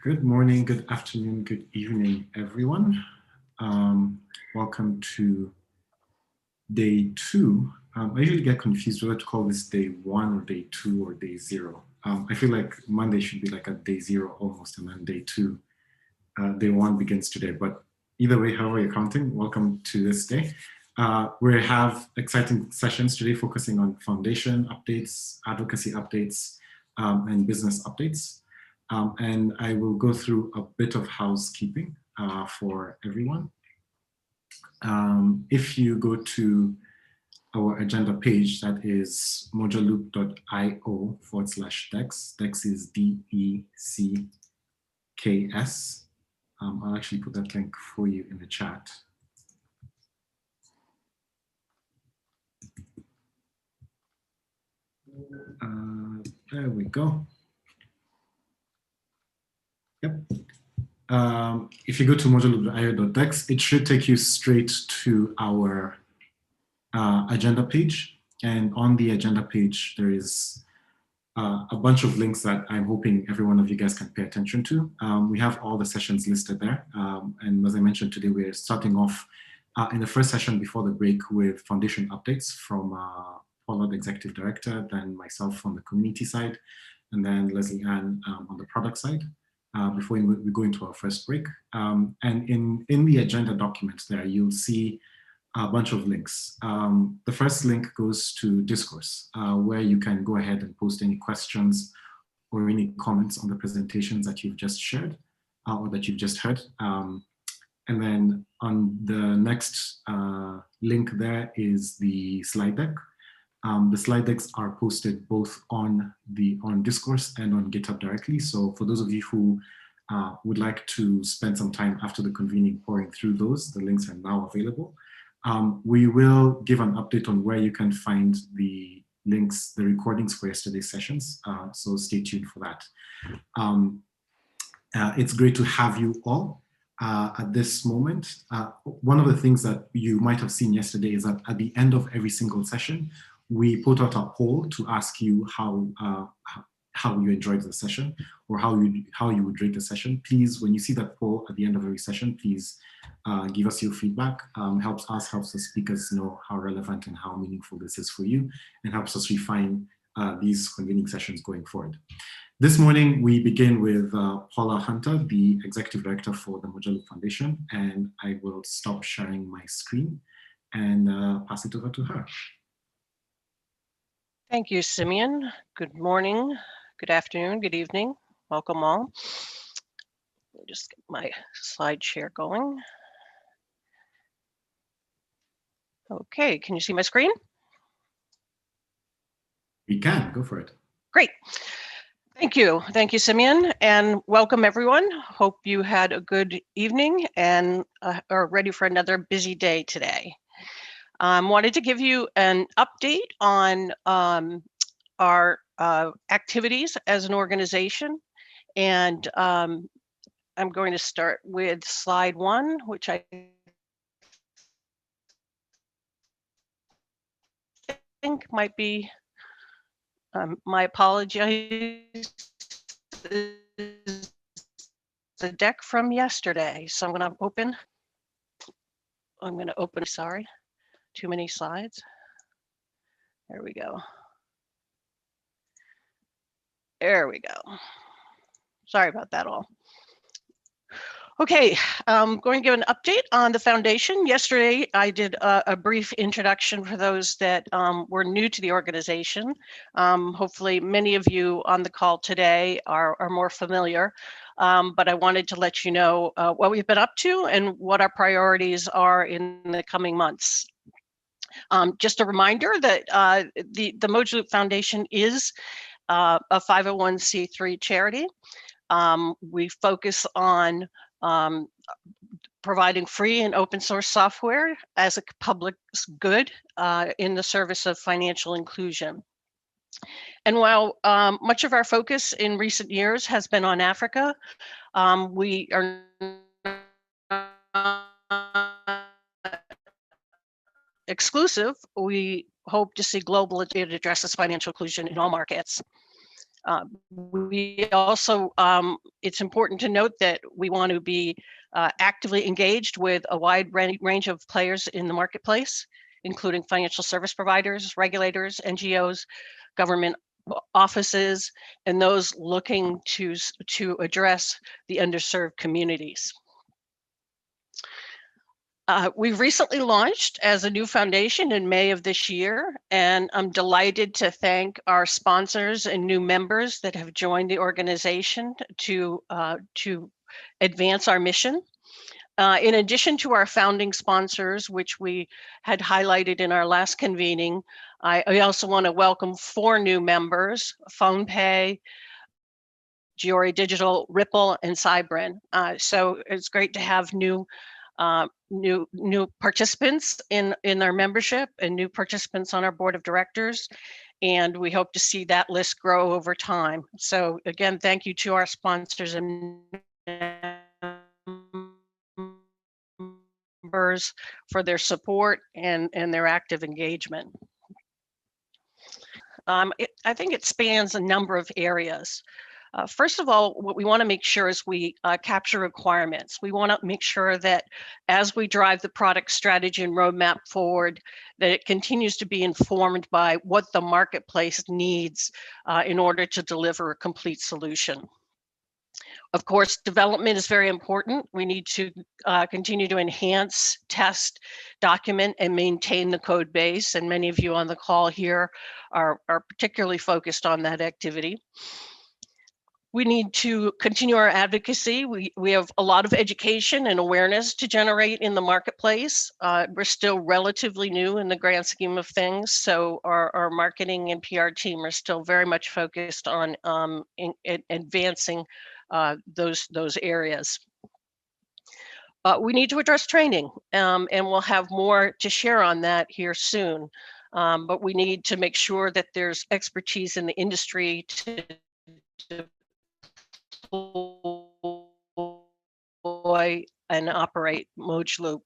Good morning, good afternoon, good evening, everyone. Welcome to day two. I usually get confused whether to call this day one or day two or day zero. I feel like Monday should be like a day zero almost, and then day two, day one begins today. But either way, however you're counting, welcome to this day. We have exciting sessions today focusing on foundation updates, advocacy updates, and business updates. And I will go through a bit of housekeeping for everyone. If you go to our agenda page, that is mojaloop.io/dex. Dex is DECKS. I'll actually put that link for you in the chat. There we go. Yep. If you go to mojaloop.io/dex, it should take you straight to our agenda page. And on the agenda page, there is a bunch of links that I'm hoping every one of you guys can pay attention to. We have all the sessions listed there. And as I mentioned today, we're starting off in the first session before the break with foundation updates from Paula, the executive director, then myself on the community side, and then Leslie Ann on the product side. Before we go into our first break. And in the agenda documents there, you'll see a bunch of links. The first link goes to Discourse, where you can go ahead and post any questions or any comments on the presentations that you've just shared or that you've just heard. And then on the next link there is the slide deck. The slide decks are posted both on Discourse and on GitHub directly. So for those of you who would like to spend some time after the convening pouring through those, the links are now available. We will give an update on where you can find the links, the recordings for yesterday's sessions. So stay tuned for that. It's great to have you all. At this moment. One of the things that you might have seen yesterday is that at the end of every single session, we put out a poll to ask you how you enjoyed the session or how you would rate the session. Please, when you see that poll at the end of every session, please give us your feedback. Helps the speakers know how relevant and how meaningful this is for you, and helps us refine these convening sessions going forward. This morning, we begin with Paula Hunter, the Executive Director for the Mojaloop Foundation, and I will stop sharing my screen and pass it over to her. Thank you, Simeon. Good morning, good afternoon, good evening. Welcome all. Let me just get my slide share going. Okay, can you see my screen? We can, go for it. Great. Thank you, Simeon, and welcome everyone. Hope you had a good evening and are ready for another busy day today. Wanted to give you an update on our activities as an organization, and I'm going to start with slide one, which I think might be my apologies. The deck from yesterday. So I'm going to open, sorry, too many slides. There we go. There we go. Sorry about that all. Okay, I'm going to give an update on the foundation. Yesterday, I did a brief introduction for those that were new to the organization. Hopefully, many of you on the call today are more familiar, but I wanted to let you know what we've been up to and what our priorities are in the coming months. Just a reminder that the Mojaloop Foundation is a 501c3 charity. We focus on providing free and open source software as a public good in the service of financial inclusion. And while much of our focus in recent years has been on Africa, we are exclusive. We hope to see global, it addresses financial inclusion in all markets. We also, it's important to note that we want to be actively engaged with a wide range of players in the marketplace, including financial service providers, regulators, NGOs, government offices, and those looking to address the underserved communities. We've recently launched as a new foundation in May of this year, and I'm delighted to thank our sponsors and new members that have joined the organization to advance our mission. In addition to our founding sponsors, which we had highlighted in our last convening, I also want to welcome 4 new members: PhonePay, Giori Digital, Ripple, and Cybrin. So it's great to have new participants in our membership and new participants on our board of directors, and we hope to see that list grow over time. So again, thank you to our sponsors and members for their support and their active engagement. I think it spans a number of areas. First of all, what we want to make sure is we capture requirements. We want to make sure that as we drive the product strategy and roadmap forward, that it continues to be informed by what the marketplace needs in order to deliver a complete solution. Of course, development is very important. We need to continue to enhance, test, document, and maintain the code base. And many of you on the call here are particularly focused on that activity. We need to continue our advocacy. We have a lot of education and awareness to generate in the marketplace. We're still relatively new in the grand scheme of things, so our marketing and PR team are still very much focused on advancing those areas. We need to address training, and we'll have more to share on that here soon. But we need to make sure that there's expertise in the industry to deploy and operate Mojaloop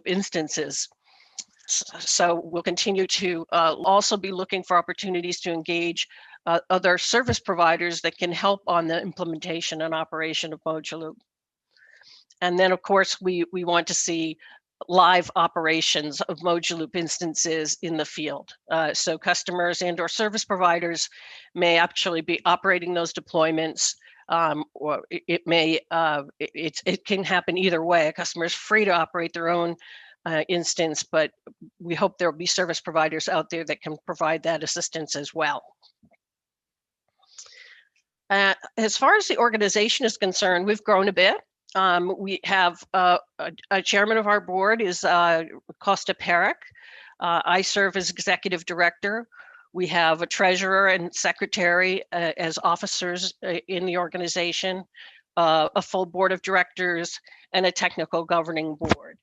instances. So we'll continue to also be looking for opportunities to engage other service providers that can help on the implementation and operation of Mojaloop. And then, of course, we want to see live operations of Mojaloop instances in the field. So customers and or service providers may actually be operating those deployments, or it can happen either way. A customer is free to operate their own instance, but we hope there will be service providers out there that can provide that assistance as well. As far as the organization is concerned, we've grown a bit. We have a chairman of our board is Costa Peric. I serve as executive director. We have a treasurer and secretary as officers in the organization, a full board of directors, and a technical governing board.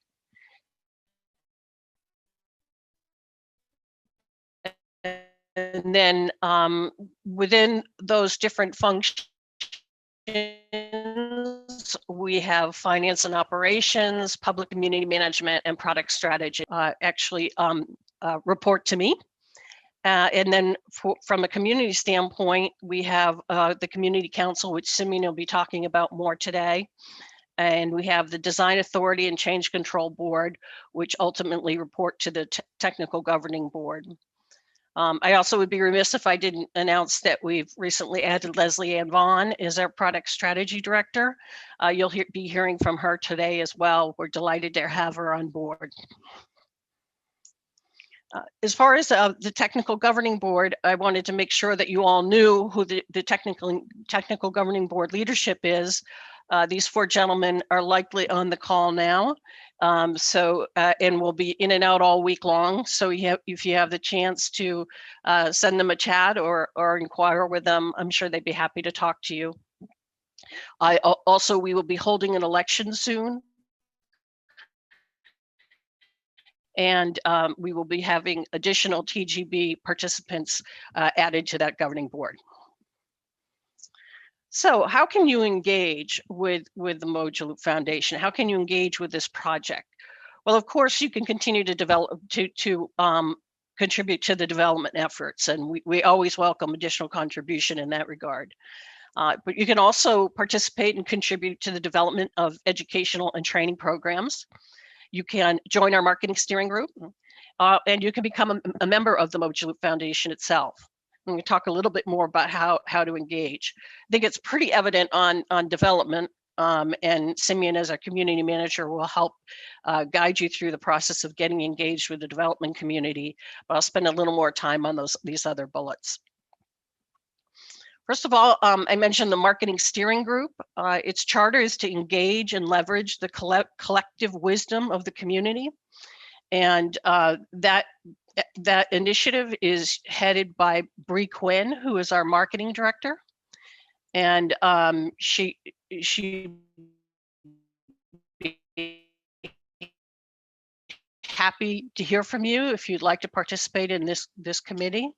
And then within those different functions, we have finance and operations, public community management, and product strategy actually report to me. And then from a community standpoint, we have the Community Council, which Simeon will be talking about more today. And we have the Design Authority and Change Control Board, which ultimately report to the Technical Governing Board. I also would be remiss if I didn't announce that we've recently added Leslie Ann Vaughn as our product strategy director. You'll be hearing from her today as well. We're delighted to have her on board. As far as the technical governing board, I wanted to make sure that you all knew who the technical governing board leadership is. These 4 gentlemen are likely on the call now. And we'll be in and out all week long. So if you have the chance to send them a chat or inquire with them, I'm sure they'd be happy to talk to you. We will be holding an election soon. And we will be having additional TGB participants added to that governing board. So how can you engage with the Mojaloop Foundation? How can you engage with this project? Well, of course, you can continue to develop to contribute to the development efforts, and we always welcome additional contribution in that regard. But you can also participate and contribute to the development of educational and training programs. You can join our marketing steering group, and you can become a member of the Moja Loop Foundation itself. I'm going to talk a little bit more about how to engage. I think it's pretty evident on development, and Simeon, as our community manager, will help guide you through the process of getting engaged with the development community, but I'll spend a little more time on these other bullets. First of all, I mentioned the marketing steering group. Its charter is to engage and leverage the collective wisdom of the community. And that initiative is headed by Bree Quinn, who is our marketing director. And she happy to hear from you if you'd like to participate in this committee.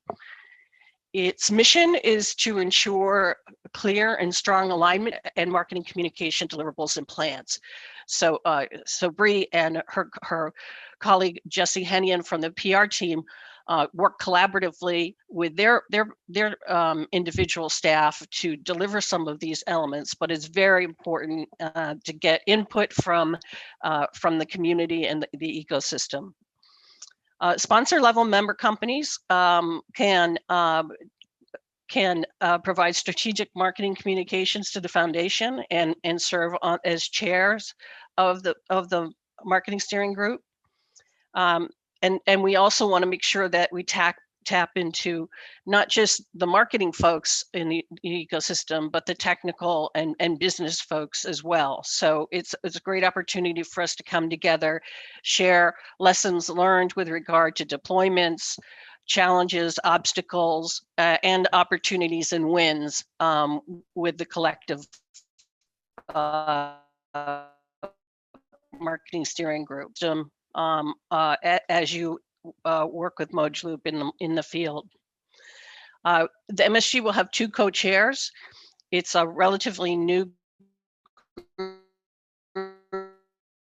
Its mission is to ensure clear and strong alignment and marketing communication deliverables and plans. So Bree and her colleague Jesse Hennian from the PR team work collaboratively with their individual staff to deliver some of these elements. But it's very important to get input from the community and the ecosystem. Sponsor level member companies can provide strategic marketing communications to the foundation and serve as chairs of the marketing steering group. And we also want to make sure that we tap into not just the marketing folks in the ecosystem, but the technical and business folks as well. So it's a great opportunity for us to come together, share lessons learned with regard to deployments, challenges, obstacles, and opportunities and wins with the collective marketing steering group. As you work with Moja Loop in the field. The MSG will have 2 co-chairs. It's a relatively new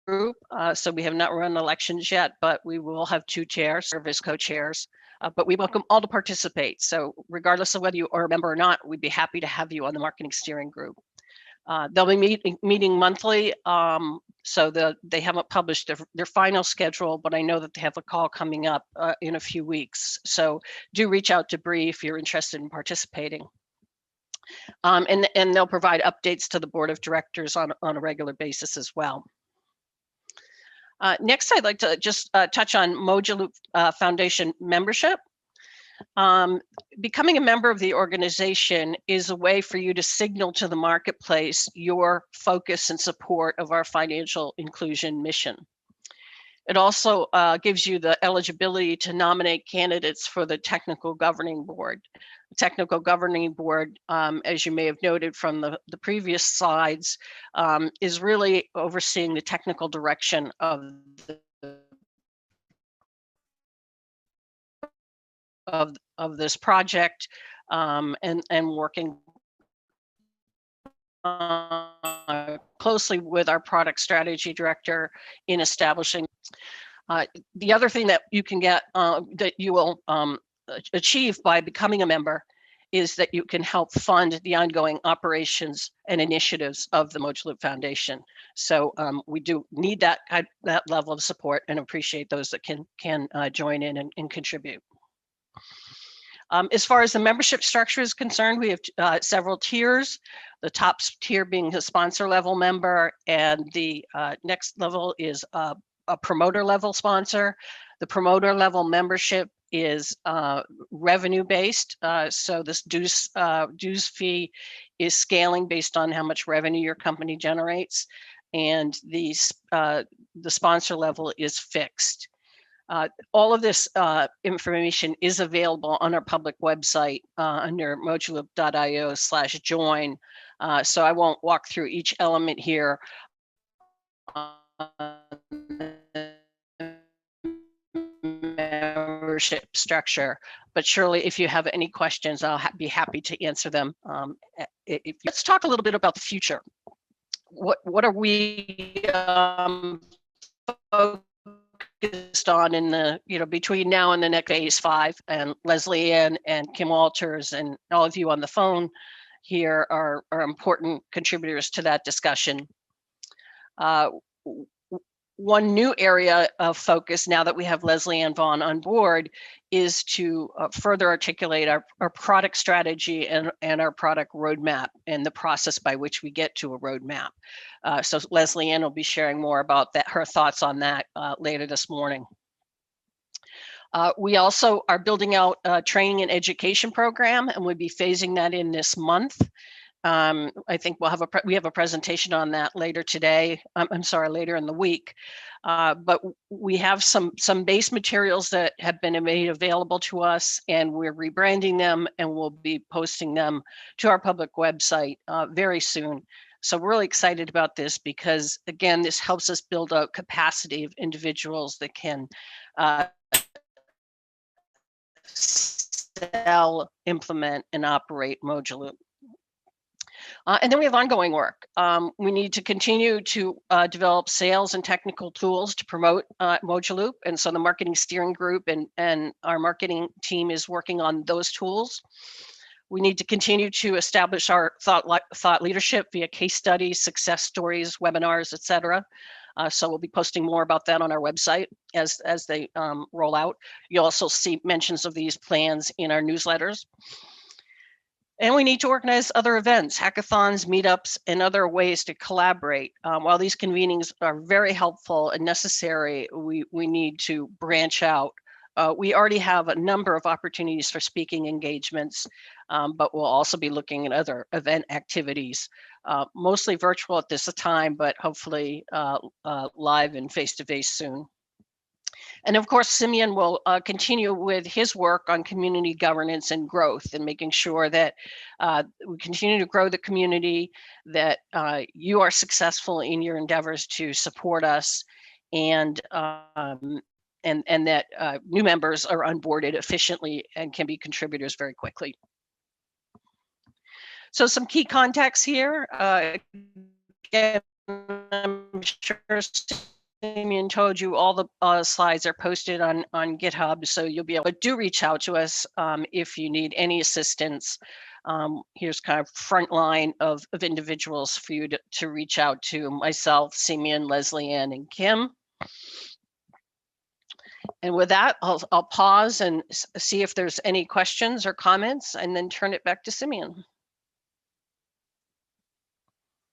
group, so we have not run elections yet, but we will have 2 chairs, serve as co-chairs. But we welcome all to participate. So regardless of whether you are a member or not, we'd be happy to have you on the marketing steering group. They'll be meeting monthly, so they haven't published their final schedule, but I know that they have a call coming up in a few weeks. So do reach out to Bree if you're interested in participating. And they'll provide updates to the board of directors on a regular basis as well. Next, I'd like to just touch on Moja Loop Foundation membership. Becoming a member of the organization is a way for you to signal to the marketplace your focus and support of our financial inclusion mission. It also gives you the eligibility to nominate candidates for the technical governing board. The technical governing board, as you may have noted from the previous slides, is really overseeing the technical direction of this project, and working closely with our product strategy director in establishing. The other thing that you can get, that you will achieve by becoming a member, is that you can help fund the ongoing operations and initiatives of the Moja Loop Foundation. So we do need that level of support and appreciate those that can join in and contribute. As far as the membership structure is concerned, we have several tiers, the top tier being a sponsor level member, and the next level is a promoter level sponsor. The promoter level membership is revenue based. So this dues fee is scaling based on how much revenue your company generates. And the sponsor level is fixed. All of this information is available on our public website under mojaloop.io/join. So I won't walk through each element here. Membership structure, but surely if you have any questions, I'll be happy to answer them. Let's talk a little bit about the future. What are we focused on in the, between now and the next phase 5, and Leslie Ann and Kim Walters and all of you on the phone here are important contributors to that discussion. One new area of focus now that we have Leslie Ann Vaughn on board is to further articulate our product strategy and our product roadmap and the process by which we get to a roadmap. So Leslie Ann will be sharing more about that, her thoughts on that later this morning. We also are building out a training and education program, and we'll be phasing that in this month. I think we have a presentation on that later today. I'm sorry, later in the week. But we have some base materials that have been made available to us, and we're rebranding them, and we'll be posting them to our public website very soon. So we're really excited about this because, again, this helps us build a capacity of individuals that can sell, implement, and operate Mojaloop. And then we have ongoing work. We need to continue to develop sales and technical tools to promote Mojaloop. And so the marketing steering group and our marketing team is working on those tools. We need to continue to establish our thought leadership via case studies, success stories, webinars, etc. So we'll be posting more about that on our website as they roll out. You'll also see mentions of these plans in our newsletters. And we need to organize other events, hackathons, meetups, and other ways to collaborate. While these convenings are very helpful and necessary, we need to branch out. We already have a number of opportunities for speaking engagements, but we'll also be looking at other event activities, mostly virtual at this time, but hopefully live and face-to-face soon. And of course, Simeon will continue with his work on community governance and growth and making sure that we continue to grow the community, that you are successful in your endeavors to support us, and that new members are onboarded efficiently and can be contributors very quickly. So some key contacts here. Again, I'm sure Simeon told you all the slides are posted on GitHub, so you'll be able to reach out to us if you need any assistance. Here's kind of front line of individuals for you to reach out to: myself, Simeon, Leslie Ann, and Kim. And with that, I'll pause and see if there's any questions or comments, and then turn it back to Simeon.